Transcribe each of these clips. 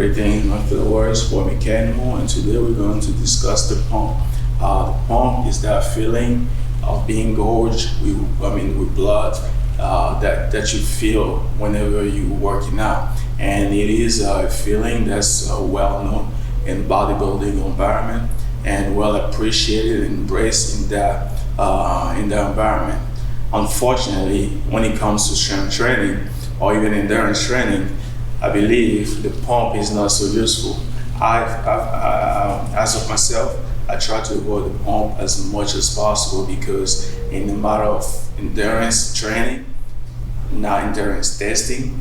everything afterwards for Meckanimal, and today we're going to discuss the pump. The pump is that feeling of being gorged with blood that you feel whenever you're working out, and it is a feeling that's well known in bodybuilding environment and well appreciated and embraced in that environment. Unfortunately, when it comes to strength training or even endurance training, I believe the pump is not so useful. As of myself, I try to avoid the pump as much as possible because in the matter of endurance training, not endurance testing,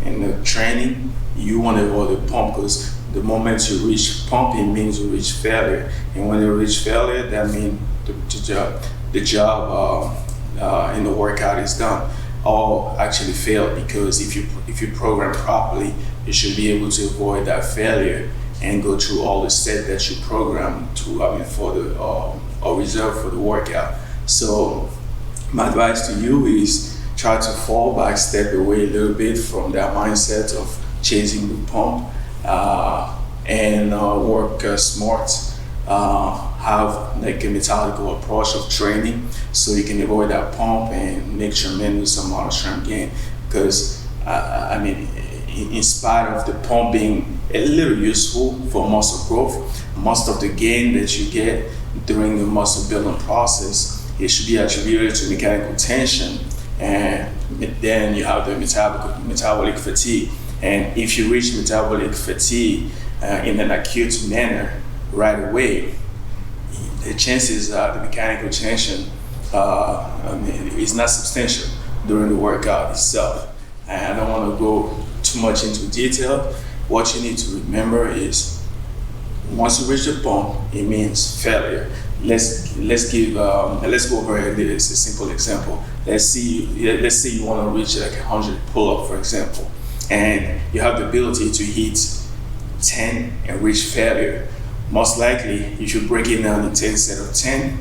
in the training, you want to avoid the pump because the moment you reach pumping means you reach failure. And when you reach failure, that means the job in the workout is done. Or actually failed, because if you program properly, you should be able to avoid that failure and go through all the steps that you program for the or reserve for the workout. So my advice to you is try to fall back, step away a little bit from that mindset of chasing the pump and work smart. Have like a methodical approach of training so you can avoid that pump and make tremendous amount of strength gain. Because in spite of the pump being a little useful for muscle growth, most of the gain that you get during the muscle building process, it should be attributed to mechanical tension, and then you have the metabolic fatigue. And if you reach metabolic fatigue in an acute manner right away, the chances are the mechanical tension is not substantial during the workout itself. And I don't want to go too much into detail. What you need to remember is once you reach the pump, it means failure. Let's go over this a simple example. Let's say you want to reach like 100 pull-up, for example, and you have the ability to hit 10 and reach failure. Most likely, if you break it down into 10 set of 10,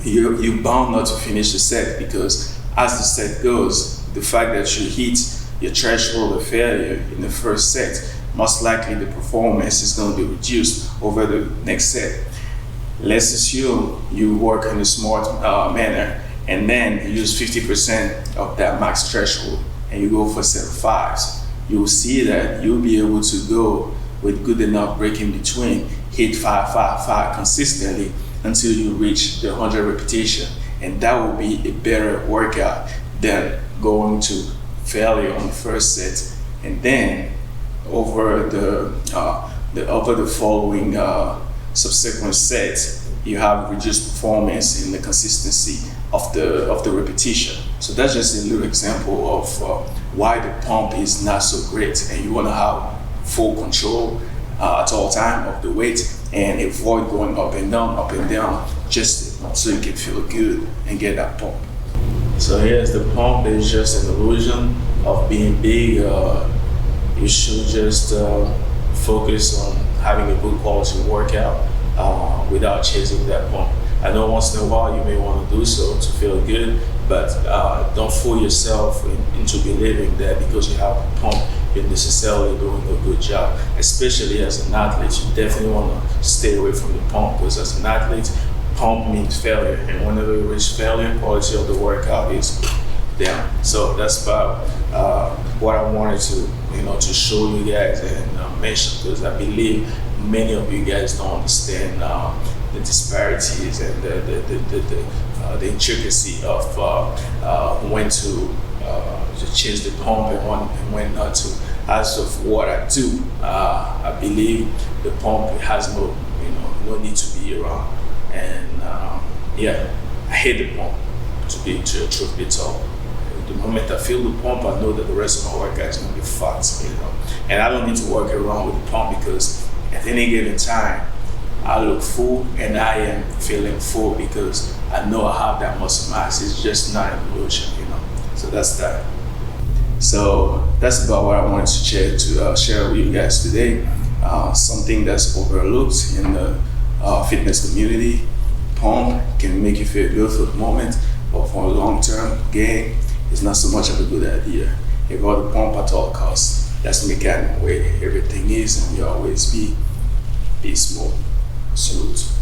you're bound not to finish the set, because as the set goes, the fact that you hit your threshold of failure in the first set, most likely the performance is going to be reduced over the next set. Let's assume you work in a smart manner and then you use 50% of that max threshold and you go for set of 5s. You'll see that you'll be able to go with good enough break in between, hit 5, 5, 5 consistently until you reach the 100 repetition, and that will be a better workout than going to failure on the first set, and then over the following subsequent sets, you have reduced performance in the consistency of the repetition. So that's just a little example of why the pump is not so great, and you want to have full control at all time of the weight and avoid going up and down, just so you can feel good and get that pump. So yes, the pump is just an illusion of being big. You should just focus on having a good quality workout without chasing that pump. I know once in a while you may want to do so to feel good, but don't fool yourself into believing that because you have a pump, you're necessarily doing a good job. Especially as an athlete, you definitely want to stay away from the pump, because as an athlete, pump means failure, and whenever you reach failure, quality of the workout is down. So that's about what I wanted to show you guys and mention, because I believe many of you guys don't understand the disparities and the intricacy of when to change the pump and when not to. As of what I do, I believe the pump has no need to be around, and I hate the pump. To truth be told, the moment I feel the pump, I know that the rest of my workout is going to be fucked, and I don't need to work around with the pump, because at any given time I look full, and I am feeling full because I know I have that muscle mass. It's just not an illusion, So that's that. So that's about what I wanted to share with you guys today. Something that's overlooked in the fitness community. Pump can make you feel good for the moment, but for a long-term gain, it's not so much of a good idea. Avoid the pump at all costs. That's Meckanimal way everything is, and we always be smooth. Salute.